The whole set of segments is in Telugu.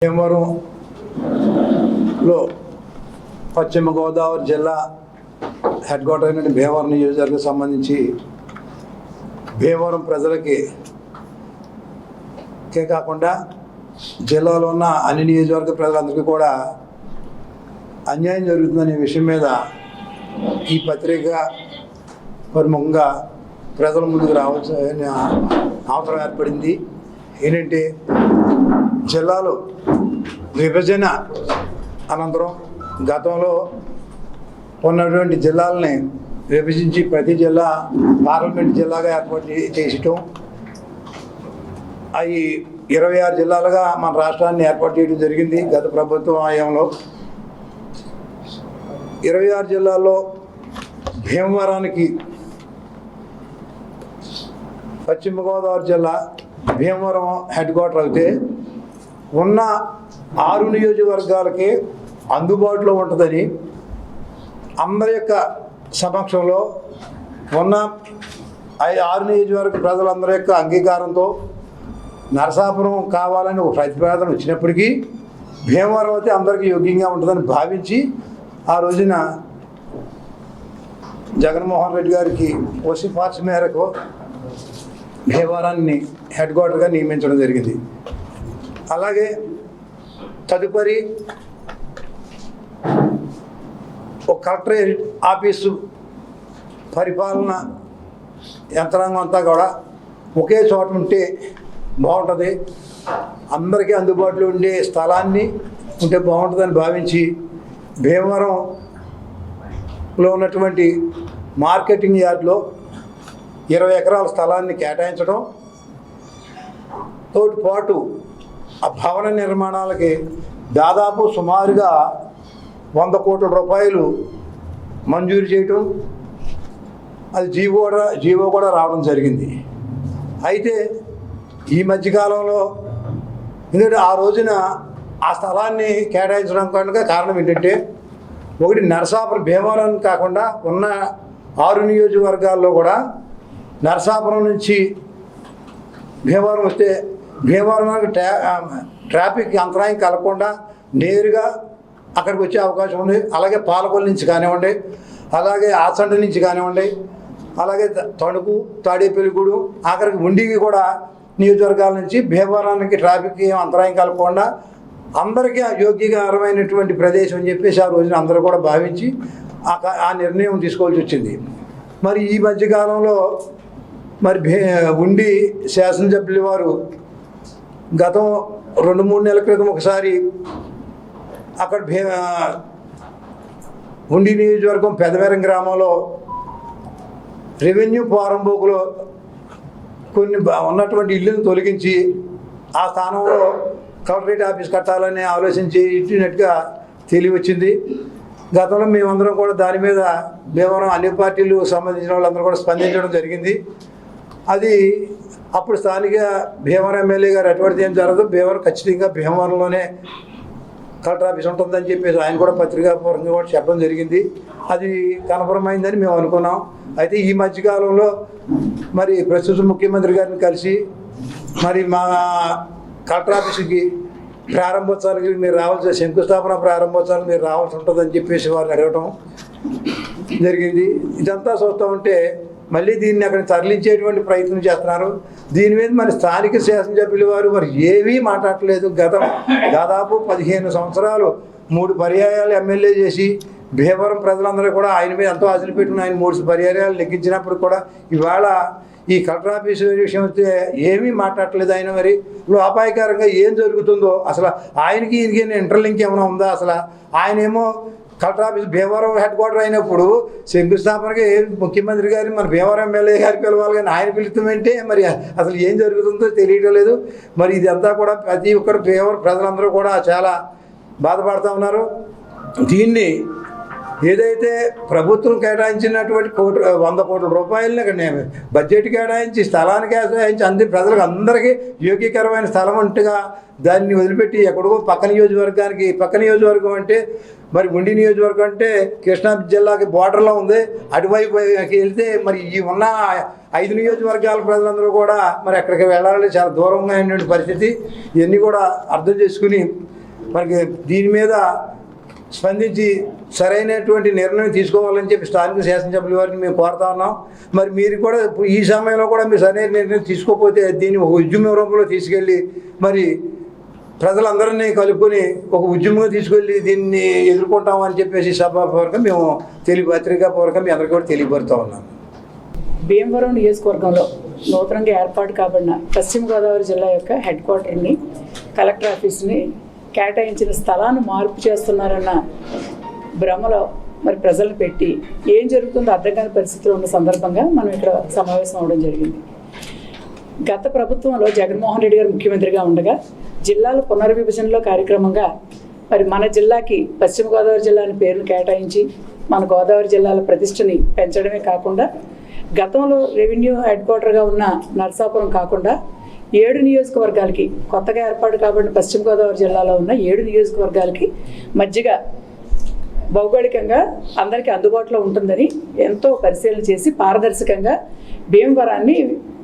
భీమవరంలో పశ్చిమ గోదావరి జిల్లా హెడ్ క్వార్టర్ అయిన భీమవరం నియోజకవర్గం సంబంధించి భీమవరం ప్రజలకి కాకుండా జిల్లాలో ఉన్న అన్ని నియోజకవర్గ ప్రజలందరికీ కూడా అన్యాయం జరుగుతుందనే విషయం మీద ఈ పత్రిక ప్రముఖంగా ప్రజల ముందుకు రావాల్సిన అవసరం ఏర్పడింది. ఏంటంటే జిల్లాలో విభజన అనంతరం గతంలో ఉన్నటువంటి జిల్లాలని విభజించి ప్రతి జిల్లా పార్లమెంట్ జిల్లాగా ఏర్పాటు చేయటం, అవి 26 జిల్లాలుగా మన రాష్ట్రాన్ని ఏర్పాటు చేయడం జరిగింది. గత ప్రభుత్వం హయాంలో 26 జిల్లాల్లో భీమవరానికి పశ్చిమ గోదావరి జిల్లా భీమవరం హెడ్ క్వార్టర్ అయితే ఉన్న 6 నియోజకవర్గాలకి అందుబాటులో ఉంటుందని అందరి యొక్క సమక్షంలో ఉన్న 6 నియోజకవర్గ ప్రజలందరి యొక్క అంగీకారంతో నరసాపురం కావాలని ఒక ప్రతిపాదన వచ్చినప్పటికీ భీమవరం అయితే అందరికీ యోగ్యంగా ఉంటుందని భావించి ఆ రోజున జగన్మోహన్ రెడ్డి గారికి సిఫార్సు మేరకు భీమవరాన్ని హెడ్ క్వార్టర్గా నియమించడం జరిగింది. అలాగే తదుపరి ఒక కలెక్టరేట్ ఆఫీసు పరిపాలన యంత్రాంగం అంతా కూడా ఒకే చోట ఉంటే బాగుంటుంది, అందరికీ అందుబాటులో ఉండే స్థలాన్ని ఉంటే బాగుంటుందని భావించి భీమవరంలో ఉన్నటువంటి మార్కెటింగ్ యార్డ్లో 20 ఎకరాల స్థలాన్ని కేటాయించడం, తోటి పాటు ఆ భవన నిర్మాణాలకి దాదాపు సుమారుగా 100 కోట్ల రూపాయలు మంజూరు చేయటం, అది జీవో కూడా రావడం జరిగింది. అయితే ఈ మధ్యకాలంలో ఎందుకంటే ఆ రోజున ఆ స్థలాన్ని కేటాయించడం కనుక కారణం ఏంటంటే, ఒకటి నరసాపురం భీమవరం కాకుండా ఉన్న 6 నియోజకవర్గాల్లో కూడా నరసాపురం నుంచి భీమవరం వస్తే భీమవరానికి ట్రాఫిక్ అంతరాయం కలగకుండా నేరుగా అక్కడికి వచ్చే అవకాశం ఉంది. అలాగే పాలకొల్లు నుంచి కానివ్వండి, అలాగే ఆచండ నుంచి కానివ్వండి, అలాగే తణుకు, తాడేపల్లిగూడు, ఆఖరికి ఉండికి కూడా నియోజకవర్గాల నుంచి భీమవరానికి ట్రాఫిక్ అంతరాయం కలగకుండా అందరికీ యోగ్యకరమైనటువంటి ప్రదేశం అని చెప్పేసి ఆ రోజున అందరూ కూడా భావించి ఆ నిర్ణయం తీసుకోవాల్సి వచ్చింది. మరి ఈ మధ్యకాలంలో మరి ఉండి శాసనసభ్యుల వారు గతం 2-3 నెలల క్రితం ఒకసారి అక్కడ ఉండి నియోజకవర్గం పెదవేరం గ్రామంలో రెవెన్యూ ప్రారంభకులో కొన్ని ఉన్నటువంటి ఇళ్ళను తొలగించి ఆ స్థానంలో కలెక్టరేట్ ఆఫీస్ కట్టాలని ఆలోచించి ఇచ్చినట్టుగా తెలియవచ్చింది. గతంలో మేమందరం కూడా దాని మీద భీమవరం అన్ని పార్టీలు సంబంధించిన వాళ్ళందరూ కూడా స్పందించడం జరిగింది. అది అప్పుడు స్థానిక భీమవరం ఎమ్మెల్యే గారు ఎటువంటిది ఏం జరగదు, భీమవరం ఖచ్చితంగా భీమవరంలోనే కలెక్టర్ ఆఫీస్ ఉంటుందని చెప్పేసి ఆయన కూడా పత్రికాపూర్వకంగా కూడా చెప్పడం జరిగింది. అది కన్ఫర్మ్ అయిందని మేము అనుకున్నాం. అయితే ఈ మధ్యకాలంలో మరి ప్రస్తుత ముఖ్యమంత్రి గారిని కలిసి మరి మా కలెక్టర్ ఆఫీస్కి ప్రారంభోత్సవానికి మీరు రావాల్సి, శంకుస్థాపన ప్రారంభోత్సవానికి మీరు రావాల్సి ఉంటుందని చెప్పేసి వారిని అడగటం జరిగింది. ఇదంతా చూస్తూ ఉంటే మళ్ళీ దీన్ని అక్కడ తరలించేటువంటి ప్రయత్నం చేస్తున్నారు. దీని మీద మరి స్థానిక శాసనసభ్యుల వారు మరి ఏమీ మాట్లాడలేదు. దాదాపు 15 సంవత్సరాలు 3 పర్యాయాలు ఎమ్మెల్యే చేసి భీమవరం ప్రజలందరూ కూడా ఆయన మీద ఎంతో ఆశలు పెట్టుకుని ఆయన 3 పర్యాయాలు లెక్కించినప్పుడు కూడా ఇవాళ ఈ కలెక్టర్ ఆఫీసు విషయం వస్తే ఏమీ మాట్లాడలేదు. ఆయన మరి అపాయకరంగా ఏం జరుగుతుందో అసలు ఆయనకి ఈయనకి ఇంటర్లింక్ ఏమైనా ఉందా? అసలు ఆయనేమో collector office Bhimavaram head quarter అయినప్పుడు శంకుస్థాపనకి ముఖ్యమంత్రి గారిని మన భీమవరం ఎమ్మెల్యే గారికి పిలవాలి, కానీ ఆయన పిలుస్తామంటే మరి అసలు ఏం జరుగుతుందో తెలియటం లేదు. మరి ఇదంతా కూడా ప్రతి ఒక్కరు భీమవరం ప్రజలందరూ కూడా చాలా బాధపడుతూ ఉన్నారు. దీన్ని ఏదైతే ప్రభుత్వం కేటాయించినటువంటి 100 కోట్ల రూపాయలని బడ్జెట్ కేటాయించి స్థలానికి కేటాయించి ప్రజలకు అందరికీ యోగ్యకరమైన స్థలం ఉంటగా దాన్ని వదిలిపెట్టి ఎక్కడికో పక్క నియోజకవర్గం అంటే మరి ఉండి నియోజకవర్గం అంటే కృష్ణా జిల్లాకి బోర్డర్లో ఉంది, అటువైపు వెళ్తే మరి ఈ ఉన్న 5 నియోజకవర్గాల ప్రజలందరూ కూడా మరి ఎక్కడికి వెళ్ళాలి, చాలా దూరంగా అయినటువంటి పరిస్థితి. ఇవన్నీ కూడా అర్థం చేసుకుని మనకి దీని మీద స్పందించి సరైనటువంటి నిర్ణయం తీసుకోవాలని చెప్పి స్థానిక శాసనసభ్యుల వారిని మేము కోరుతా ఉన్నాం. మరి మీరు కూడా ఈ సమయంలో కూడా మీరు సరైన నిర్ణయం తీసుకోకపోతే దీన్ని ఒక ఉద్యమ రూపంలో తీసుకెళ్ళి మరి ప్రజలందరినీ కలుపుకొని ఒక ఉద్యమంగా తీసుకెళ్ళి దీన్ని ఎదుర్కొంటామని చెప్పేసి సభాపూర్వకంగా మేము పత్రికాపూర్వకంగా మీ అందరికీ కూడా తెలియపరుస్తూ ఉన్నాం. భీమవరం నియోజకవర్గంలో నూతనంగా ఏర్పాటు కాబడిన పశ్చిమ గోదావరి జిల్లా యొక్క హెడ్ క్వార్టర్ని, కలెక్టర్ ఆఫీస్ని కేటాయించిన స్థలాన్ని మార్పు చేస్తున్నారన్న భ్రమలో మరి ప్రజలు పెట్టి ఏం జరుగుతుందో అర్థం కాని పరిస్థితిలో ఉన్న సందర్భంగా మనం ఇక్కడ సమావేశం అవడం జరిగింది. గత ప్రభుత్వంలో జగన్మోహన్ రెడ్డి గారు ముఖ్యమంత్రిగా ఉండగా జిల్లాల పునర్విభజనలో కార్యక్రమంగా మరి మన జిల్లాకి పశ్చిమ గోదావరి జిల్లా అని పేరును కేటాయించి మన గోదావరి జిల్లాల ప్రతిష్టని పెంచడమే కాకుండా గతంలో రెవెన్యూ హెడ్ క్వార్టర్గా ఉన్న నరసాపురం కాకుండా 7 నియోజకవర్గాలకి కొత్తగా ఏర్పాటు కాబట్టి పశ్చిమ గోదావరి జిల్లాలో ఉన్న 7 నియోజకవర్గాలకి మధ్యగా భౌగోళికంగా అందరికీ అందుబాటులో ఉంటుందని ఎంతో పరిశీలన చేసి పారదర్శకంగా భీమవరాన్ని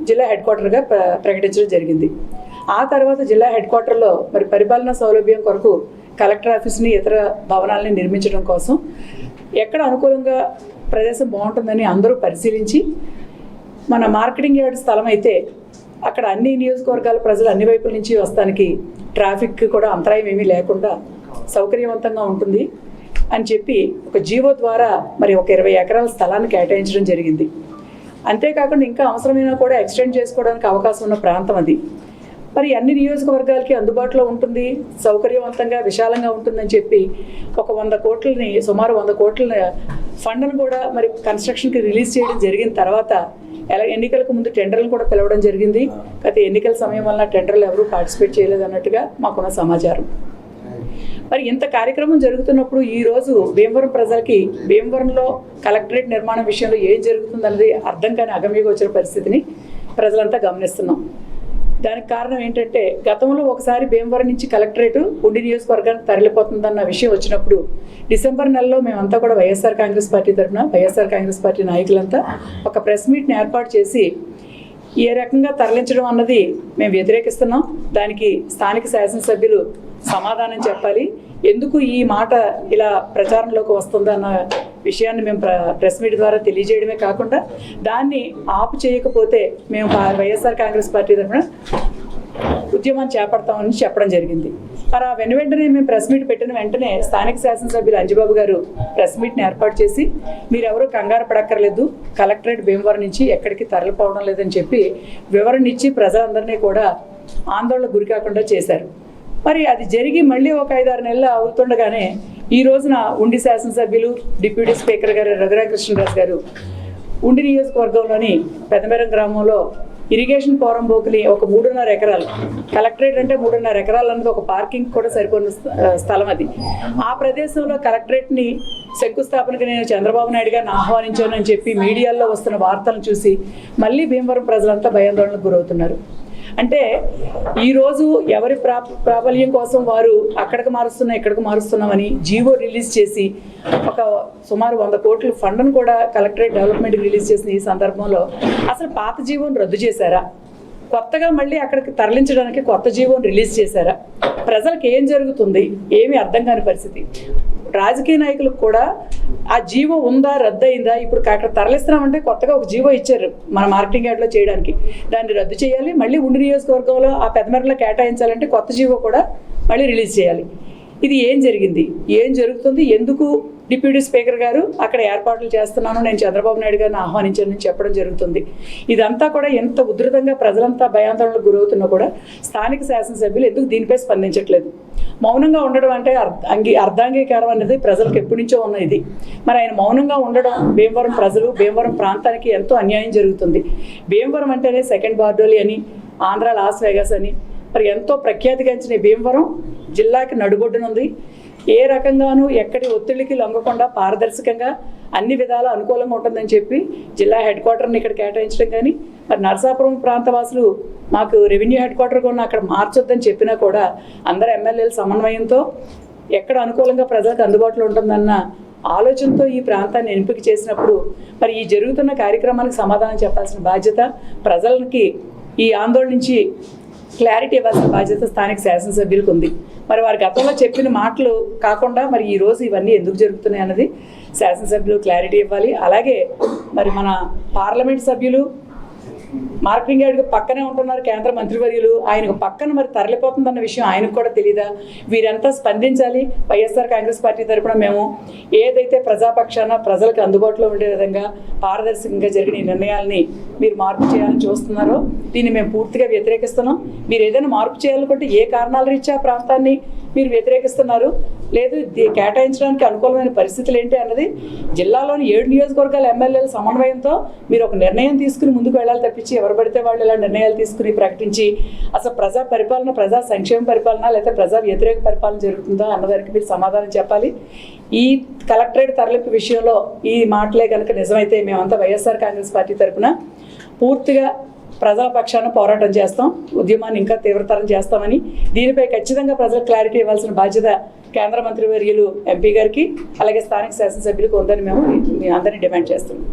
జిల్లా హెడ్ క్వార్టర్గా ప్రకటించడం జరిగింది. ఆ తర్వాత జిల్లా హెడ్ క్వార్టర్లో మరి పరిపాలనా సౌలభ్యం కొరకు కలెక్టర్ ఆఫీస్ని, ఇతర భవనాలని నిర్మించడం కోసం ఎక్కడ అనుకూలంగా ప్రదేశం బాగుంటుందని అందరూ పరిశీలించి మన మార్కెటింగ్ యార్డ్ స్థలం అయితే అక్కడ అన్ని నియోజకవర్గాల ప్రజలు అన్ని వైపుల నుంచి వస్తానికి ట్రాఫిక్ కూడా అంతరాయం ఏమీ లేకుండా సౌకర్యవంతంగా ఉంటుంది అని చెప్పి ఒక జీవో ద్వారా మరి ఒక 20 ఎకరాల స్థలాన్ని కేటాయించడం జరిగింది. అంతేకాకుండా ఇంకా అవసరమైనా కూడా ఎక్స్టెండ్ చేసుకోవడానికి అవకాశం ఉన్న ప్రాంతం అది. మరి అన్ని నియోజకవర్గాలకి అందుబాటులో ఉంటుంది, సౌకర్యవంతంగా విశాలంగా ఉంటుందని చెప్పి ఒక 100 కోట్లని సుమారు 100 కోట్ల ఫండ్ను కూడా మరి కన్స్ట్రక్షన్కి రిలీజ్ చేయడం జరిగిన తర్వాత ఎన్నికలకు ముందు టెండర్లు కూడా పిలవడం జరిగింది. గత ఎన్నికల సమయం వల్ల టెండర్లు ఎవరూ పార్టిసిపేట్ చేయలేదు అన్నట్టుగా మాకున్న సమాచారం. మరి ఇంత కార్యక్రమం జరుగుతున్నప్పుడు ఈరోజు భీమవరం ప్రజలకి భీమవరంలో కలెక్టరేట్ నిర్మాణం విషయంలో ఏం జరుగుతుందన్నది అర్థం కాని అగమ్యగోచర పరిస్థితిని ప్రజలంతా గమనిస్తున్నాం. దానికి కారణం ఏంటంటే గతంలో ఒకసారి భీమవరం నుంచి కలెక్టరేట్ ఉండి నియోజకవర్గానికి తరలిపోతుందన్న విషయం వచ్చినప్పుడు డిసెంబర్ నెలలో మేమంతా కూడా వైఎస్ఆర్ కాంగ్రెస్ పార్టీ తరఫున వైఎస్ఆర్ కాంగ్రెస్ పార్టీ నాయకులంతా ఒక ప్రెస్ మీట్ని ఏర్పాటు చేసి ఏ రకంగా తరలించడం అన్నది మేము వ్యతిరేకిస్తున్నాం, దానికి స్థానిక శాసనసభ్యులు సమాధానం చెప్పాలి, ఎందుకు ఈ మాట ఇలా ప్రచారంలోకి వస్తుందన్న విషయాన్ని మేము ప్రెస్ మీట్ ద్వారా తెలియజేయడమే కాకుండా దాన్ని ఆపు చేయకపోతే మేము వైఎస్ఆర్ కాంగ్రెస్ పార్టీ తరఫున ఉద్యమాన్ని చేపడతామని చెప్పడం జరిగింది. మరి ఆ వెంటనే మేము ప్రెస్ మీట్ పెట్టిన వెంటనే స్థానిక శాసనసభ్యులు అంజిబాబు గారు ప్రెస్ మీట్ని ఏర్పాటు చేసి మీరెవరూ కంగారు పడక్కర్లేదు, కలెక్టరేట్ భీమవరం నుంచి ఎక్కడికి తరలిపోవడం లేదని చెప్పి వివరణ ఇచ్చి ప్రజలందరినీ కూడా ఆందోళనకు గురి కాకుండా చేశారు. మరి అది జరిగి మళ్ళీ ఒక 5-6 నెలలు అవుతుండగానే ఈ రోజున ఉండి శాసనసభ్యులు డిప్యూటీ స్పీకర్ గారు రఘురామకృష్ణరాజు గారు ఉండి నియోజకవర్గంలోని పెదమెరం గ్రామంలో ఇరిగేషన్ పోరంబోకుని ఒక 3.5 ఎకరాలు, కలెక్టరేట్ అంటే 3.5 ఎకరాలు అన్నది ఒక పార్కింగ్ కూడా సరిపోయిన స్థలం అది. ఆ ప్రదేశంలో కలెక్టరేట్ని శంకుస్థాపనకి నేను చంద్రబాబు నాయుడు గారిని ఆహ్వానించానని చెప్పి మీడియాలో వస్తున్న వార్తలను చూసి మళ్ళీ భీమవరం ప్రజలంతా భయాందోళనకు గురవుతున్నారు. అంటే ఈరోజు ఎవరి ప్రాబల్యం కోసం వారు అక్కడికి మారుస్తున్నాం ఇక్కడికి మారుస్తున్నామని జీవో రిలీజ్ చేసి ఒక సుమారు 100 కోట్ల ఫండ్ను కూడా కలెక్టరేట్ డెవలప్మెంట్కి రిలీజ్ చేసిన ఈ సందర్భంలో అసలు పాత జీవోను రద్దు చేశారా, కొత్తగా మళ్ళీ అక్కడికి తరలించడానికి కొత్త జీవోను రిలీజ్ చేశారా, ప్రజలకు ఏం జరుగుతుంది ఏమీ అర్థం కాని పరిస్థితి. రాజకీయ నాయకులకు కూడా ఆ జీవో ఉందా రద్దయిందా, ఇప్పుడు అక్కడ తరలిస్తున్నామంటే కొత్తగా ఒక జీవో ఇచ్చారు మన మార్కెటింగ్ యార్డ్లో చేయడానికి, దాన్ని రద్దు చేయాలి, మళ్ళీ ఉండి నియోజకవర్గంలో ఆ పెదమెరలో కేటాయించాలంటే కొత్త జీవో కూడా మళ్ళీ రిలీజ్ చేయాలి. ఇది ఏం జరిగింది, ఏం జరుగుతుంది, ఎందుకు డిప్యూటీ స్పీకర్ గారు అక్కడ ఏర్పాట్లు చేస్తున్నాను, నేను చంద్రబాబు నాయుడు గారిని ఆహ్వానించానని చెప్పడం జరుగుతుంది. ఇదంతా కూడా ఎంత ఉధృతంగా ప్రజలంతా భయాందోళనకు గురవుతున్నా కూడా స్థానిక శాసనసభ్యులు ఎందుకు దీనిపై స్పందించట్లేదు? మౌనంగా ఉండడం అంటే అర్ధాంగీకారం అనేది ప్రజలకు ఎప్పటి నుంచో ఉన్న ఇది. మరి ఆయన మౌనంగా ఉండడం భీమవరం ప్రజలు భీమవరం ప్రాంతానికి ఎంతో అన్యాయం జరుగుతుంది. భీమవరం అంటేనే సెకండ్ బార్డోలి అని, ఆంధ్ర లాస్ వేగాస్ అని మరి ఎంతో ప్రఖ్యాతిగాంచిన భీమవరం జిల్లాకి నడుబొడ్డునుంది. ఏ రకంగానూ ఎక్కడి ఒత్తిడికి లొంగకుండా పారదర్శకంగా అన్ని విధాల అనుకూలంగా ఉంటుందని చెప్పి జిల్లా హెడ్ క్వార్టర్ని ఇక్కడ కేటాయించడం కానీ, మరి నరసాపురం ప్రాంతవాసులు మాకు రెవెన్యూ హెడ్ క్వార్టర్ కూడా అక్కడ మార్చొద్దని చెప్పినా కూడా అందరు ఎమ్మెల్యేల సమన్వయంతో ఎక్కడ అనుకూలంగా ప్రజలకు అందుబాటులో ఉంటుందన్న ఆలోచనతో ఈ ప్రాంతాన్ని ఎంపిక చేసినప్పుడు మరి ఈ జరుగుతున్న కార్యక్రమానికి సమాధానం చెప్పాల్సిన బాధ్యత, ప్రజలకి ఈ ఆందోళన నుంచి క్లారిటీ ఇవ్వాల్సిన బాధ్యత స్థానిక శాసనసభ్యులకు ఉంది. మరి వారి గతంలో చెప్పిన మాటలు కాకుండా మరి ఈ రోజు ఇవన్నీ ఎందుకు జరుగుతున్నాయి అన్నది శాసనసభ్యులు క్లారిటీ ఇవ్వాలి. అలాగే మరి మన పార్లమెంట్ సభ్యులు మార్కెటింగ్ యార్డ్కి పక్కనే ఉంటున్నారు కేంద్ర మంత్రివర్యులు, ఆయనకు పక్కన మరి తరలిపోతుందన్న విషయం ఆయనకు కూడా తెలీదా? వీరంతా స్పందించాలి. వైఎస్ఆర్ కాంగ్రెస్ పార్టీ తరఫున మేము ఏదైతే ప్రజాపక్షాన ప్రజలకు అందుబాటులో ఉండే విధంగా పారదర్శకంగా జరిగిన ఈ నిర్ణయాలని మీరు మార్పు చేయాలని చూస్తున్నారో దీన్ని మేము పూర్తిగా వ్యతిరేకిస్తున్నాం. మీరు ఏదైనా మార్పు చేయాలనుకుంటే ఏ కారణాల రీత్యా ప్రాంతాన్ని మీరు వ్యతిరేకిస్తున్నారు, లేదు కేటాయించడానికి అనుకూలమైన పరిస్థితులు ఏంటి అన్నది జిల్లాలోని 7 నియోజకవర్గాల ఎమ్మెల్యేల సమన్వయంతో మీరు ఒక నిర్ణయం తీసుకుని ముందుకు వెళ్ళాలి తప్పించి ఎవరు పడితే వాళ్ళు ఇలా నిర్ణయాలు తీసుకుని ప్రకటించి అసలు ప్రజా పరిపాలన, ప్రజా సంక్షేమ పరిపాలన లేకపోతే ప్రజా వ్యతిరేక పరిపాలన జరుగుతుందా అన్నదానికి మీరు సమాధానం చెప్పాలి. ఈ కలెక్టరేట్ తరలింపు విషయంలో ఈ మాటలే కనుక నిజమైతే మేమంతా వైఎస్ఆర్ కాంగ్రెస్ పార్టీ తరఫున పూర్తిగా ప్రజల పక్షాన పోరాటం చేస్తాం, ఉద్యమాన్ని ఇంకా తీవ్రతరం చేస్తామని, దీనిపై ఖచ్చితంగా ప్రజలకు క్లారిటీ ఇవ్వాల్సిన బాధ్యత కేంద్ర మంత్రివర్యులు ఎంపీ గారికి అలాగే స్థానిక శాసనసభ్యులకు ఉందని మేము అందరినీ డిమాండ్ చేస్తున్నాం.